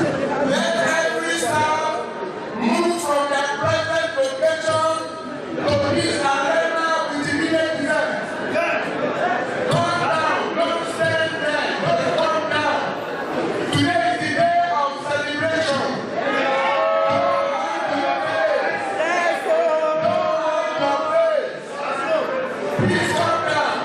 every staff move from their present location to this arena with immediate effect. Come down, don't stand there, don't come down. Today is the day of celebration. Please come down.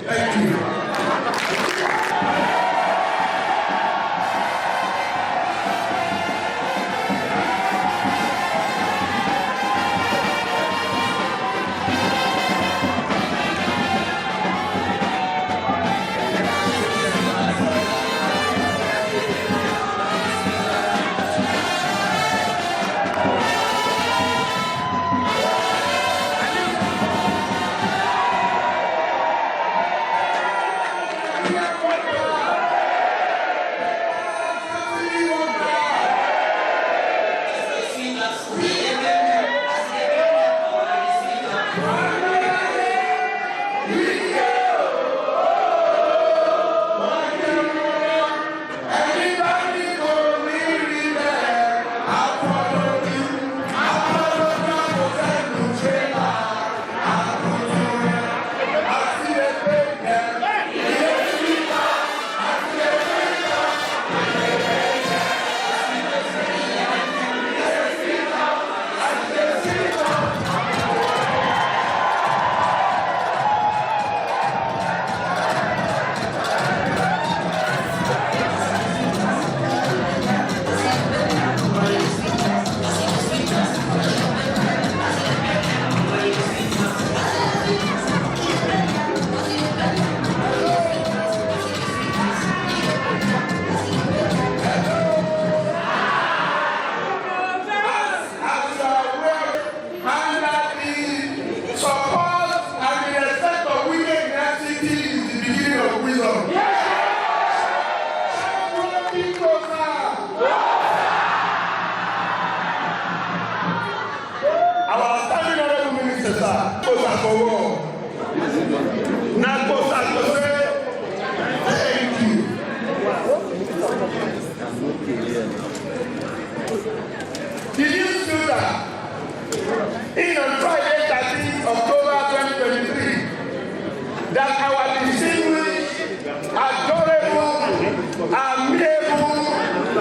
Thank you. Did you do that? In on Friday, 13th October 2023, that our distinguished, adorable, amiable,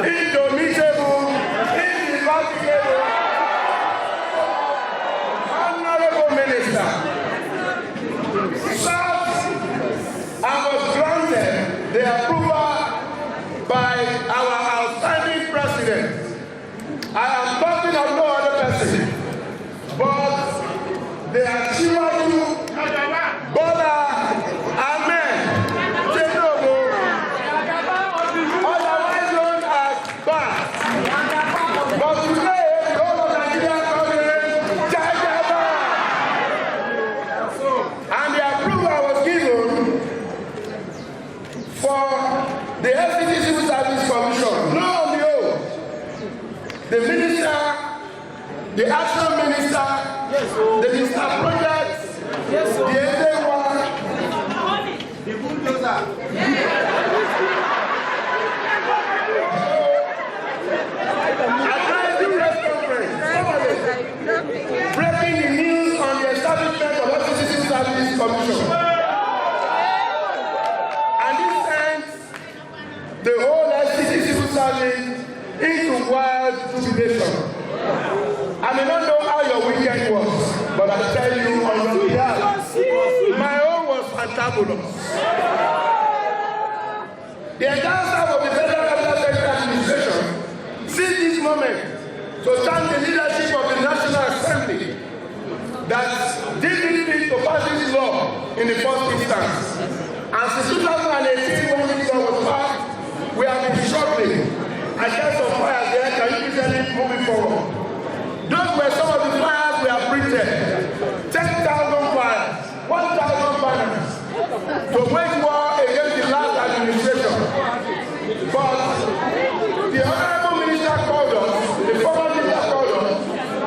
indomitable, indefatigable, honorable minister, Breaking the news on the establishment of FCT Service Commission. And this sends the whole FCT Civil Service into wild jubilation. I may not know how your weekend was, but I tell you on your behalf, my own was fantabulous. The entire staff of the Federal Capital Territory Administration seized this moment to thank the leadership of the National Assembly that did it to pass this law in the first instance. And since 2018, when this law was passed, we have been struggling. I get some fires there. Can you please help me moving forward? Those were some of the fires we have printed. 10,000 fires, 1,000 banners to wage war against the last administration. But the Honorable Minister called us, the former minister called us,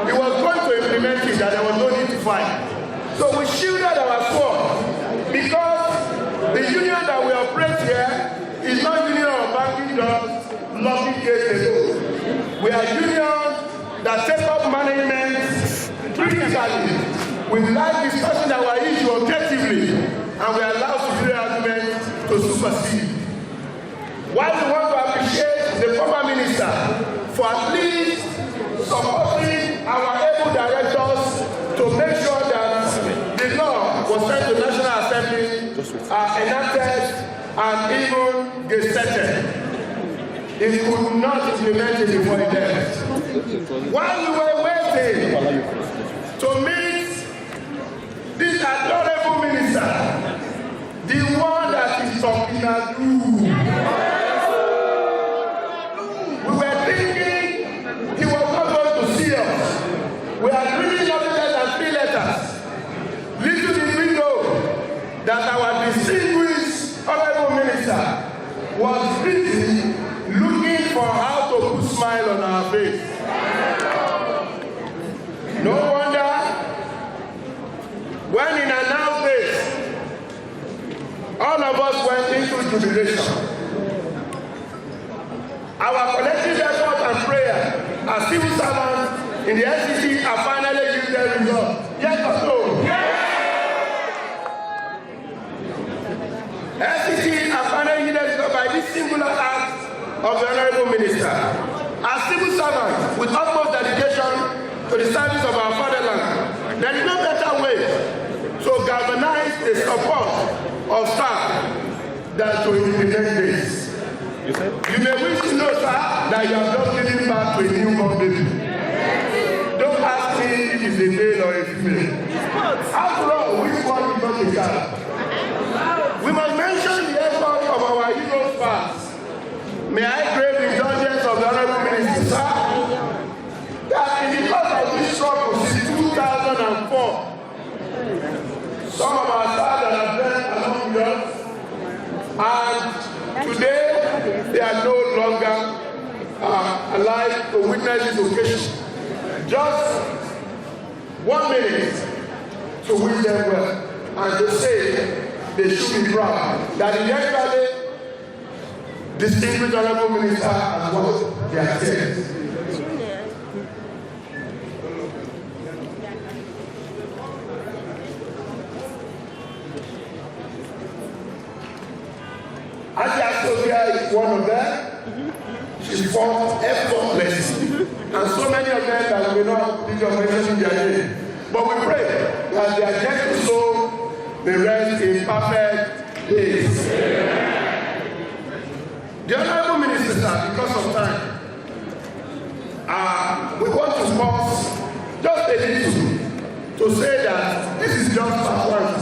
he was going to implement it, that there was no need to fight. So we shielded our sword because the union that we operate here is not union of banking jobs, lobby cases. We are union that take up management critically. We like discussing our issue objectively, and we allow superior arguments to supersede. While we want to appreciate the former minister for at least supporting our able directors to make sure that the law was sent to the National Assembly, enacted, and even gazetted. It could not implement it before it left. While we were waiting to meet this adorable minister, the one that is talking at you, we were thinking he was not going to see us. We had written nothing less than 3 letters. Little did we know that our distinguished honorable minister was busy looking for how to put a smile on our face. No wonder when he announced this, all of us went into jubilation. Our collective effort and prayer as civil servants in the FCT are finally giving their results. Yes or no? Yes! FCT are finally giving their results by this singular act of the Honorable Minister. As civil servants, with utmost dedication to the service of our fatherland, there is no better way to galvanize the support of staff than to implement this. You may wish to know, sir, that you have just given back to a newborn baby. Don't ask me if it's a male or a female. After all, which one is not a child? We must mention the effort of our heroes past. May I crave the indulgence of the Honorable Minister, sir, that in the course of this struggle since 2004, some of our staff that have been along with us, and today they are no longer alive to witness this occasion. Just 1 minute to wish them well and to say they should be proud that eventually distinguished honorable minister has worked their tears. Aja Sophia is one of them. She fought effortlessly. And so many of them that we know did your mention in their name. But we pray that their gentle soul may rest in perfect peace. The Honorable Minister, because of time, we want to pause just a little to say that this is just part one.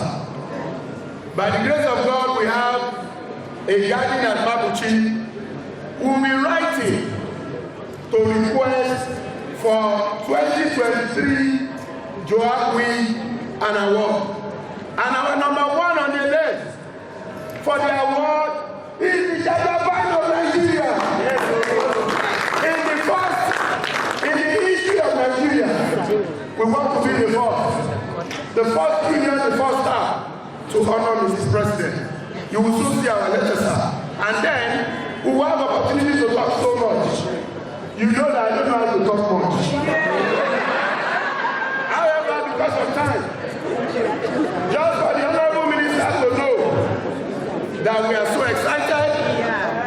By the grace of God, we have a guardian at Babuchi who will be writing to request for 2023 Joab Win an award. And our number 1 on the list for the award is the Jagaban of Nigeria. Yes. In the history of Nigeria, we want to be the first union, the first star to honor Mrs. President. You will soon see our lectures, and then we will have opportunity to talk so much. You know that I don't know how to talk much. However, because of time, just for the honorable minister to know that we are so excited,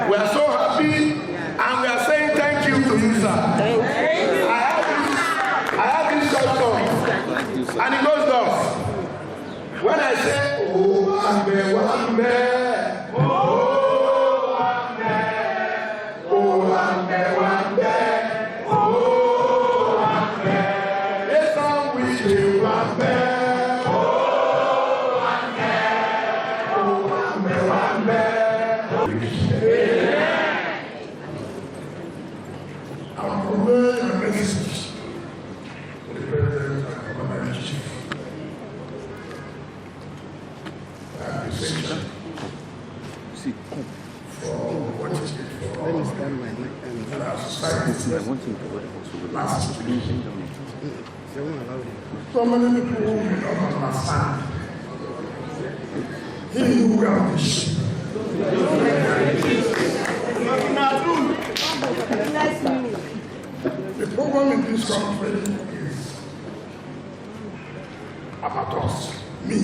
we are so happy, and we are saying thank you to you, sir. I have this short song, and it goes thus. When I say, oh, Ambe, Wambe, oh, Ambe, oh, Ambe, Wambe, oh, Ambe, it's all we do, Wambe, oh, Ambe, oh, Ambe, Wambe. Our program and message to the President and Commander-in-Chief. For what is it for our society last week. So many people will not understand. He who will wish. The program in this country is about us, me,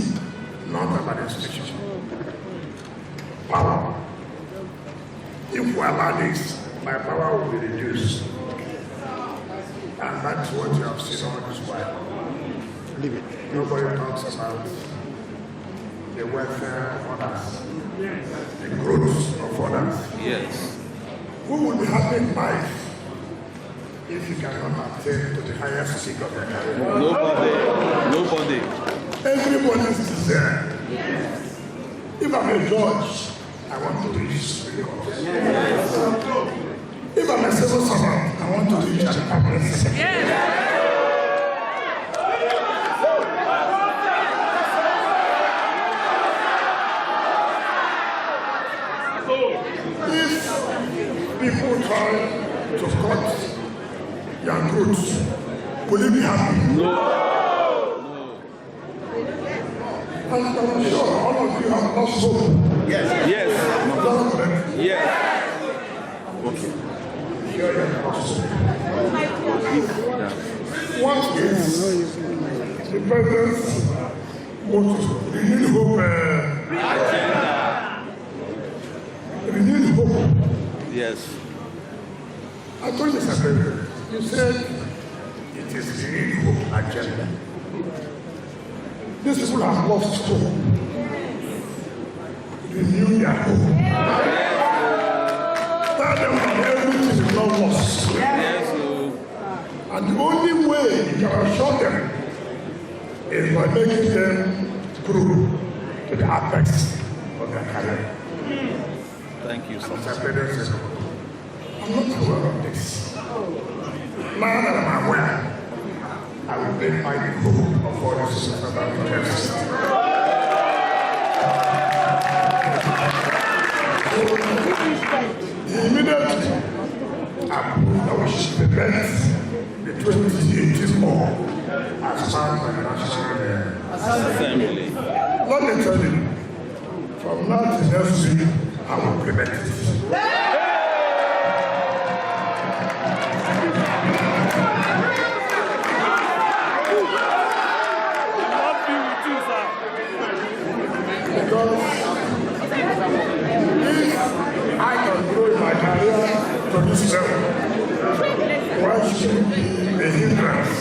not about the institution. Power. If we allow this, my power will be reduced. And that's what you have seen all this while. Nobody talks about the welfare of others, the growth of others. Yes. Who will be happy in life if you cannot attain to the highest peak of your career? Nobody. Everybody is there. If I'm a judge, I want to reach the court. If I'm a civil servant, I want to reach the permanent secretary. If people try to cut your growth, will you be happy? No. And I'm sure all of you have lost hope. Yes. Yes. Yes. Okay. What is the president's motto? Renewed hope. Renewed hope. Yes. I told you, Secretary, you said it is renewed hope agenda. These people have lost hope. Renew their hope. Tell them that everything is not lost. Yes. And the only way you can assure them is by making them grow to the apex of their career. Thank you so much. I'm not aware of this. Now that I'm aware, I will make my hope of all the systems that are interested. Immediately, I should prevent the 2018 law as part of the National Assembly. Let me tell you, from now to next week, I will prevent it. Because if I can grow in my career to this level, why should it be a hindrance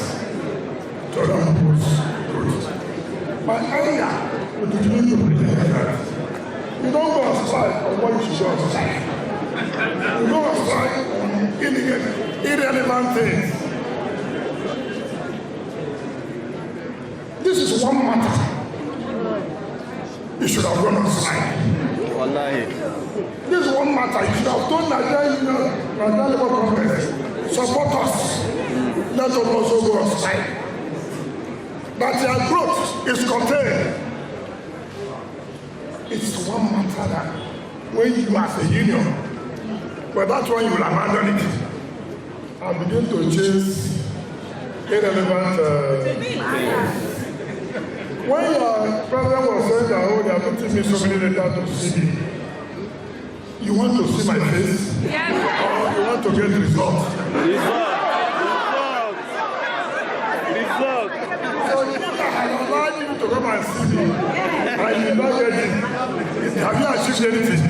to other people's growth? My area will continue to be a hindrance. You don't go outside on what you should go outside. You go outside on irrelevant things. This is one matter. You should have gone outside. Wallahi. This is one matter. You should have told Nigerian Labour Congress, support us. Let us also go outside. But their growth is contained. It's one matter that when you as a union, but that's when you will abandon it and begin to chase irrelevant. When your president was saying that, oh, they are meeting writing me so many letters to see me. You want to see my face? Yes. Or you want to get results? So I allowed you to come and see me, and you not get it. Have you achieved anything?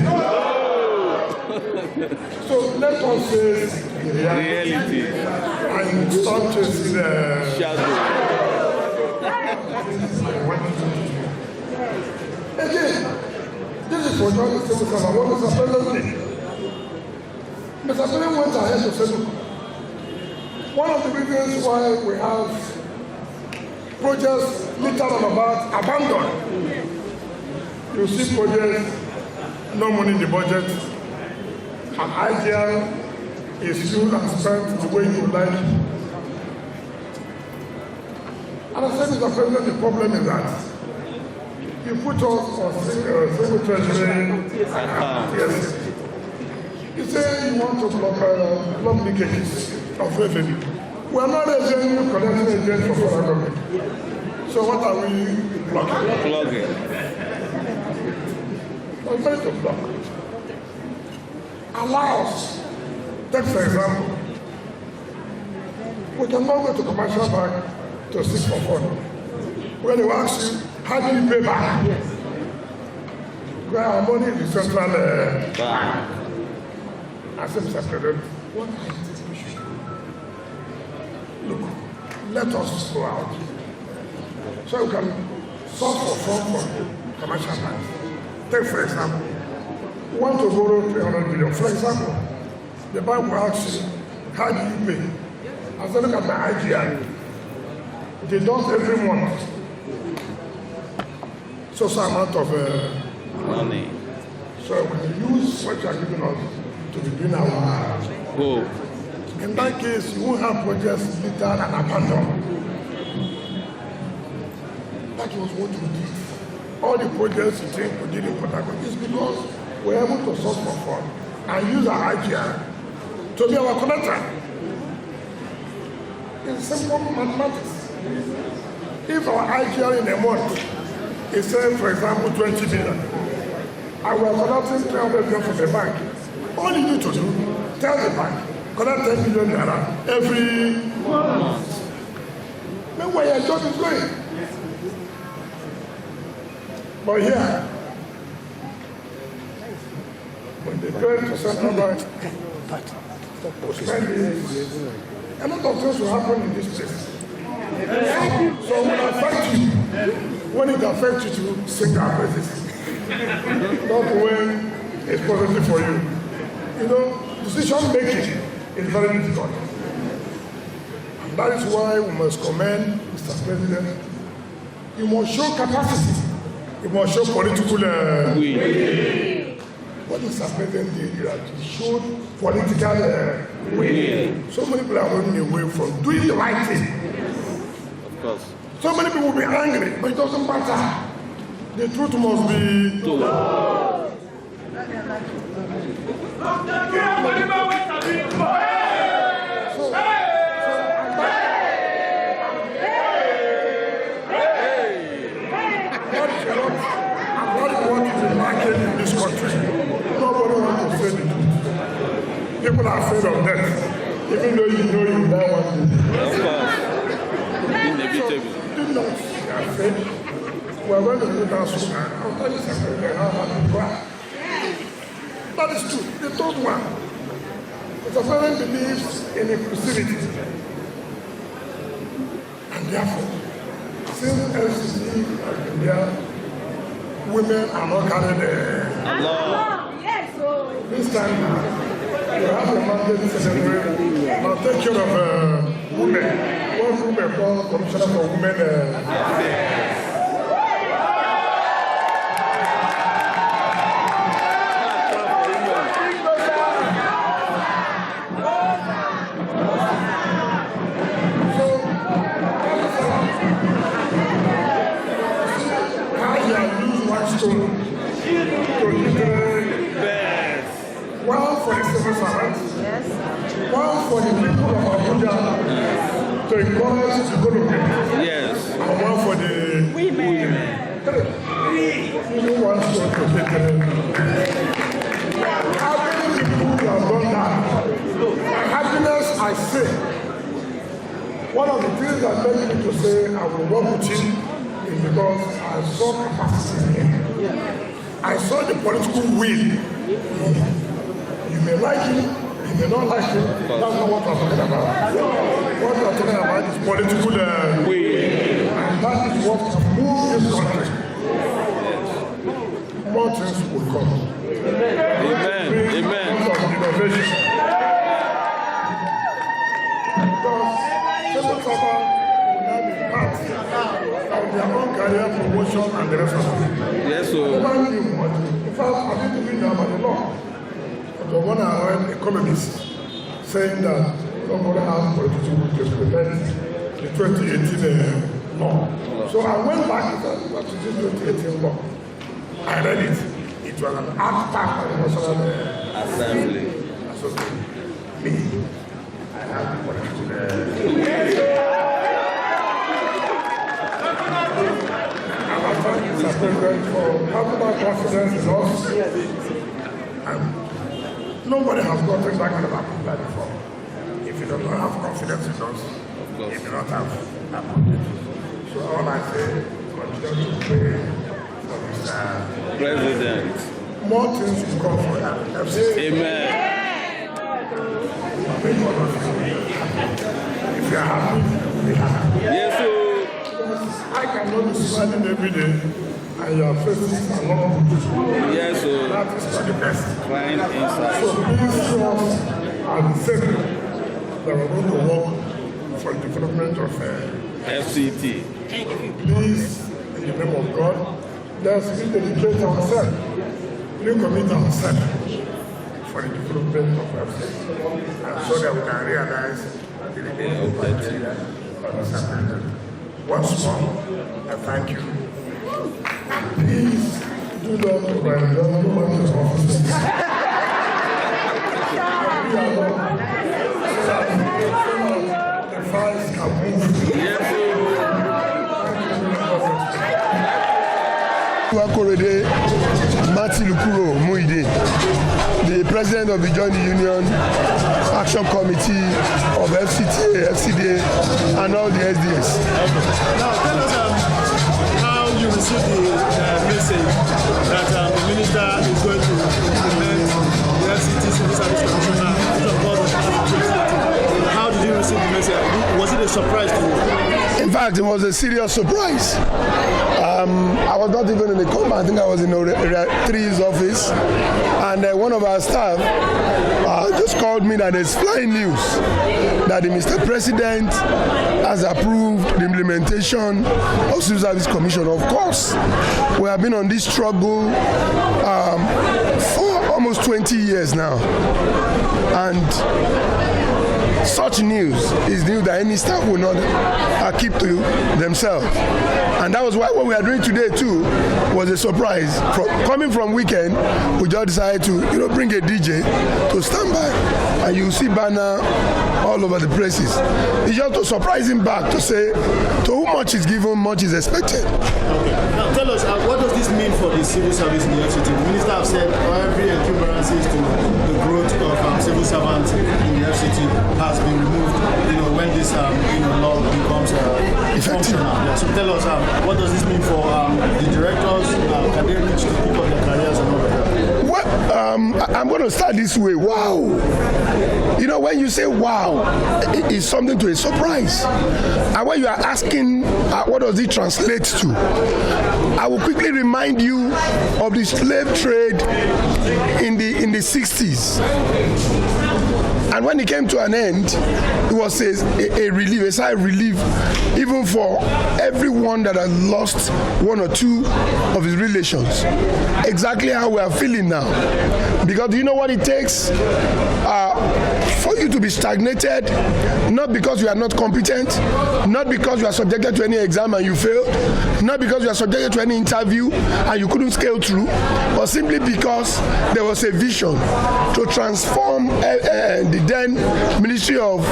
So let us face reality and stop chasing the shadow. Again, this is for John the Civil Servant. What Mr. President did? Mr. President went ahead to say, look, one of the reasons why we have projects littered and about abandoned. You see projects, no money in the budget, an idea is used and spent the way you like. And I said, Mr. President, the problem is that you put us on single treasury. Yes. You say you want to block leakages of revenue. We are not a genuine collection agent for federal government. So what are we blocking? Plugging. We're going to block. Allow us. Take for example, we cannot go to commercial bank to seek for fund. When they ask you, how do you pay back? Well, our money is the central bank. I said, Mr. President, what I think we should do? Look, let us go out. So we can source for fund for commercial banks. Take for example, you want to borrow 300 billion. For example, the bank will ask you, how do you pay? I said, look at my IGR. They don't every month. So amount of money. So we can use what you are giving us to begin our goal. In that case, you won't have projects littered and abandoned. That was what we did. All the projects you think we did in Port Harcourt is because we're able to source for fund and use our IGR to be our connector. It's simple mathematics. If our IGR in a month is saying, for example, 20 billion, and we are collecting 300 billion from the bank, all you need to do, tell the bank, collect 10 million naira every month. Meanwhile, your job is going. But here, when they pay to central bank, a lot of things will happen in this place. So when it affects you, when it affects you to sing our praises, not when it's positive for you. You know, decision making is very difficult. And that is why we must commend Mr. President. You must show capacity. You must show political will. What Mr. President did is that he showed political will. So many people are running away from doing the right thing. Of course. So many people will be angry, but it doesn't matter. The truth must be told. In this country, nobody wants to say the truth. People are afraid of death, even though you know you die one day. Of course. Inevitable. So, do not be afraid. We are going to do that soon. I'll tell you something. That is true. The third one. The parent believes in inclusivity. And therefore, since FCT has been there, women are not carried this time you have a mandate to celebrate. Now take care of women. One woman called Commissioner for Women Affairs. One for the civil servants, one for the people of Abuja to encourage development, and one for the women. You want Happiness, I say. One of the things that made me to say I will work with him is because I saw capacity in him. I saw the political will. You may like him, you may not like him. That's not what I'm talking about. What I'm talking about is political will. And that is what can move this country. More things will come. Amen. Amen. Innovation. Because civil servants will not be part of their own career promotion and the rest of it. Yes, sir. In fact, I didn't read about the law. But when I read economists saying that nobody has political to prevent the 2018 law. So I went back to the 2018 law. I read it. It was an act passed by the National Assembly. Me, I have the political Mr. President, for having that confidence in us. And nobody has gotten that kind of approval before. If you do not have confidence in us, you do not have approval. So all I say is continue to pray for Mr. President. More things will come for that. FCT. Amen. If you are happy, be happy. Yes, sir. I cannot be smiling every day and you are facing a lot of people. Yes, sir. That is not the best. Crying inside. So please show us and say that we're going to work for the development of FCT. Please, in the name of God, let's dedicate ourselves, recommit ourselves for the development of FCT, so that we can realize the remaining criteria of this amendment. Once more, I thank you. Please do not provide government offices. The files can move. Yes, sir. Wakorede Matilukuro Muide, the president of the Joint Union Action Committee of FCT, FCDA, and all the SDS. Now tell us how you received the message that the minister is going to implement the FCT Civil Service Commissioner. How did you receive the message? Was it a surprise to you? In fact, it was a serious surprise. I was not even in the compound. I think I was in Tree's office, and one of our staff just called me that there's flying news that the Mr. President has approved the implementation of Civil Service Commission. Of course, we have been on this struggle for almost 20 years now, and such news is news that any staff will not keep to themselves. And that was why what we are doing today too was a surprise. Coming from weekend, we just decided to bring a DJ to stand by, and you see banner all over the places. It's just to surprise him back, to say to whom much is given, much is expected. Okay. Now tell us, what does this mean for the civil service in the FCT? The minister have said every encumbrances to the growth of civil servants in the FCT has been removed, when this law becomes effective. Yeah. So tell us, what does this mean for the directors? Can they reach the peak of their careers and all of that? Well, I'm going to start this way. Wow. When you say wow, it's something to a surprise. And when you are asking, what does it translate to? I will quickly remind you of the slave trade in the 60s. And when it came to an end, it was a relief, a sigh of relief, even for everyone that had lost one or two of his relations. Exactly how we are feeling now. Because do you know what it takes for you to be stagnated? Not because you are not competent, not because you are subjected to any exam and you fail, not because you are subjected to any interview and you couldn't scale through, but simply because there was a vision to transform the then Ministry of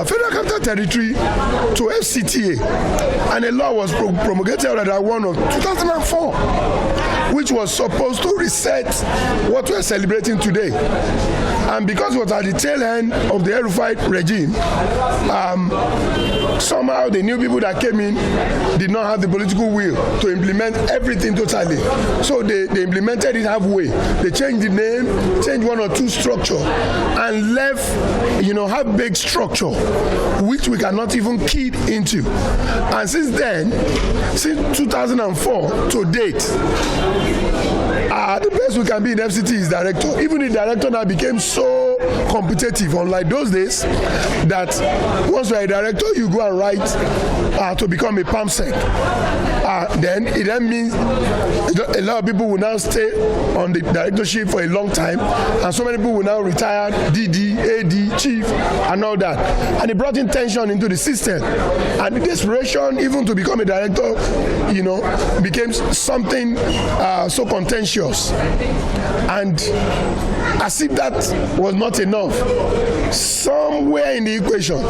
Federal Capital Territory to FCTA, and a law was promulgated at that one of 2004, which which was supposed to reset what we are celebrating today. And because it was at the tail end of the El-Rufai regime, somehow the new people that came in did not have the political will to implement everything totally. So they implemented it halfway. They changed the name, changed one or two structure, and left, half-baked structure, which we cannot even key into. And since then, since 2004 to date, the best we can be in FCT is director. Even the director now became so competitive, unlike those days, that once you are a director, you go and write to become a PAMSEC. Then it then means a lot of people will now stay on the directorship for a long time, and so many people will now retire, DD, AD, chief, and all that. And it brought in tension into the system, and the desperation even to become a director, became something so contentious. And as if that was not enough, somewhere in the equation,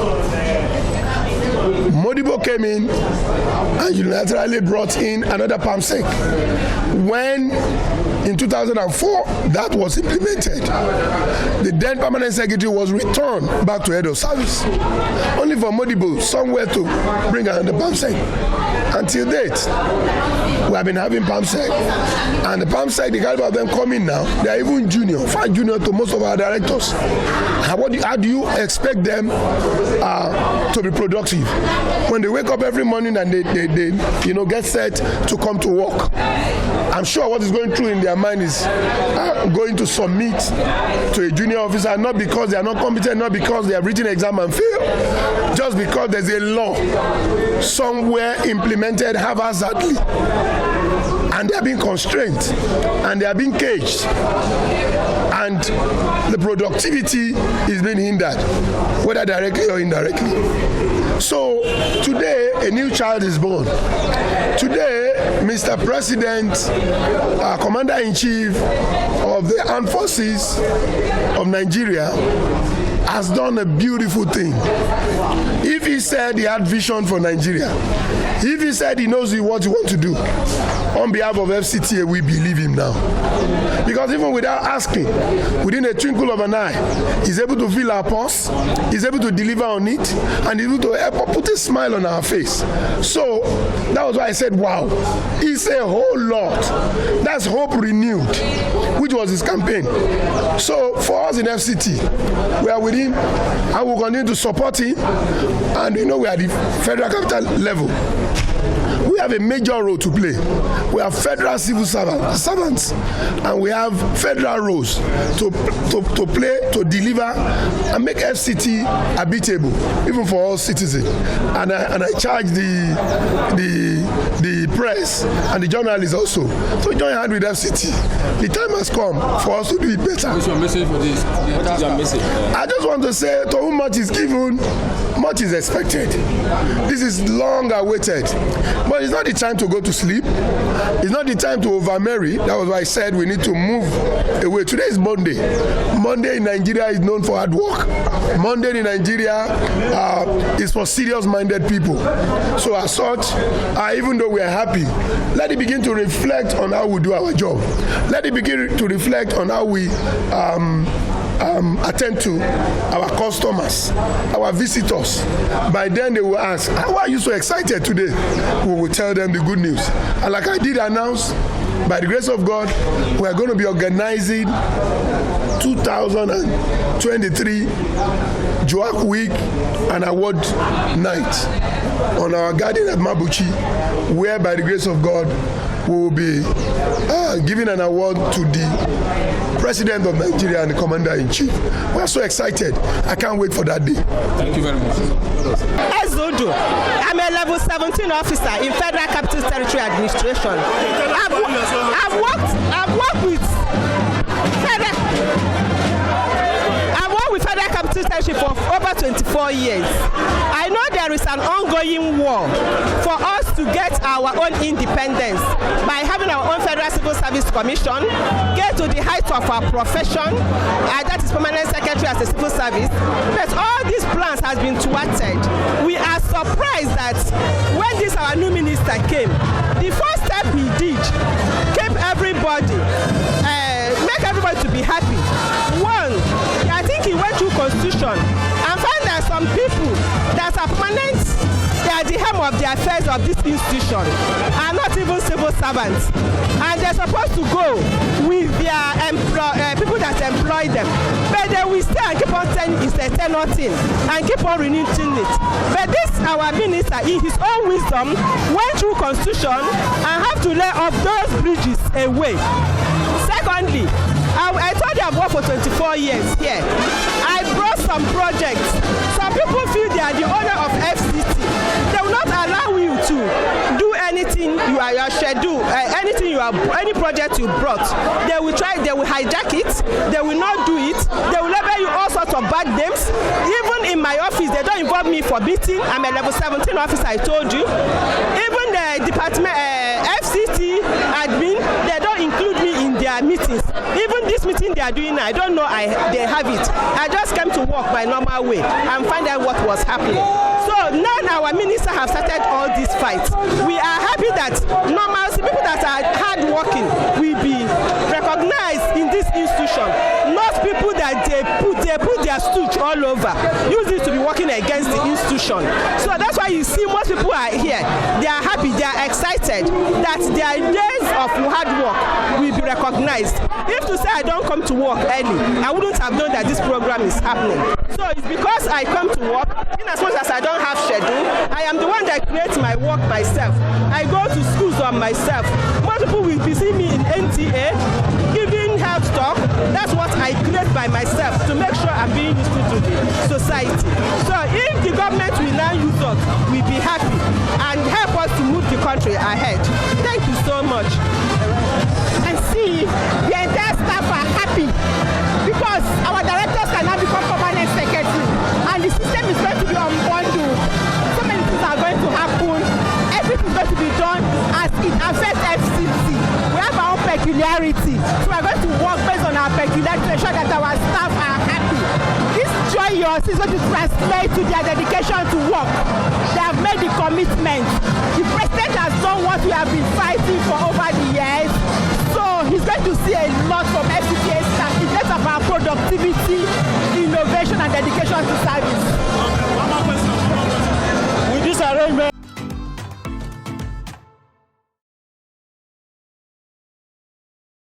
Modibo came in and unilaterally brought in another PAMSEC. When in 2004 that was implemented, the then permanent secretary was returned back to head of service, only for Modibo somewhere to bring another PAMSEC. Until date, we have been having PAMSEC, and the PAMSEC, the caliber of them coming now, they are even junior, far junior to most of our directors. How do you expect them to be productive when they wake up every morning and they get set to come to work? I'm sure what is going through in their mind is going to submit to a junior officer, not because they are not competent, not because they have written exam and failed, just because there's a law somewhere implemented haphazardly, and they are being constrained, and they are being caged, and the productivity is being hindered, whether directly or indirectly. So today, a new child is born. Today, Mr. President, Commander-in-Chief of the Armed Forces of Nigeria, has done a beautiful thing. If he said he had vision for Nigeria, if he said he knows what he wants to do, on behalf of FCTA, we believe him now. Because even without asking, within a twinkle of an eye, he's able to feel our pulse, he's able to deliver on it, and he's able to help put a smile on our face. So that was why I said, wow, it's a whole lot. That's hope renewed, which was his campaign. So for us in FCT, we are with him, and we'll continue to support him. And we are at the federal capital level. We have a major role to play. We have federal civil servants, and we have federal roles to play, to deliver, and make FCT habitable, even for all citizens. And I charge the press and the journalists also to join hand with FCT. The time has come for us to do it better. What's your message for this? What is your message? I just want to say, to whom much is given, much is expected. This is long awaited. But it's not the time to go to sleep. It's not the time to over-marry. That was why I said we need to move away. Today is Monday. Monday in Nigeria is known for hard work. Monday in Nigeria is for serious-minded people. So as such, even though we are happy, let it begin to reflect on how we do our job. Let it begin to reflect on how we attend to our customers, our visitors. By then they will ask, why are you so excited today? We will tell them the good news. And like I did announce, by the grace of God, we are going to be organizing 2023 Joak Week and Award Night on our garden at Mabuchi, where by the grace of God, we will be giving an award to the President of Nigeria and the Commander-in-Chief. We are so excited. I can't wait for that day. Thank you very much. Ezudu. I'm a level 17 officer in Federal Capital Territory Administration. I've worked with Federal Capital Territory for over 24 years. I know there is an ongoing war for us to get our own independence by having our own Federal Civil Service Commission, get to the height of our profession, that is permanent secretary as a civil service. But all these plans has been thwarted. We are surprised that when this our new minister came, the first step he did kept everybody everybody to be happy. One, I think he went through constitution and found that some people that are permanent, they are the helm of the affairs of this institution, are not even civil servants, and they're supposed to go with their people that employ them, but they will stay and keep on saying it's a tenure thing and keep on renewing it. But this our minister, in his own wisdom, went through constitution and have to lay off those bridges away. Secondly, I told you I've worked for 24 years here. I brought some projects. Some people feel they are the owner of FCT. They will not allow you to do anything you are your schedule, any project you brought. They will hijack it. They will not do it. They will label you all sorts of bad names. Even in my office, they don't involve me for meeting. I'm a level 17 officer, I told you. Even the department, FCT admin, they don't include me in their meetings. Even this meeting they are doing, I don't know they have it. I just came to work my normal way and find out what was happening. So now our minister have started all these fights. We are happy that normal people that are hard working will be recognized in this institution. Not people that they put their stooge all over, use it to be working against the institution. So that's why you see most people are here. They are happy, they are excited that their days of hard work will be recognized. If to say I don't come to work early, I wouldn't have known that this program is happening. So it's because I come to work, in as much as I don't have schedule, I am the one that creates my work myself. I go to schools on myself. Most people will be seeing me in NTA, giving health talk. That's what I create by myself to make sure I'm being useful to the society. So if the government will now use us, we'll be happy and help us to move the country ahead. Thank you so much. And see, the entire staff are happy because our directors can now become permanent secretary and the system is going to be unbundled. So many things are going to happen. Everything is going to be done as it affects FCT. We have our own peculiarity. So we are going to work based on our peculiarity to ensure that our staff are happy. This joyous is going to translate to their dedication to work. They have made the commitment. The president has done what we have been fighting for over the years. So he's going to see a lot from FCT staff in terms of our productivity, innovation, and dedication to service.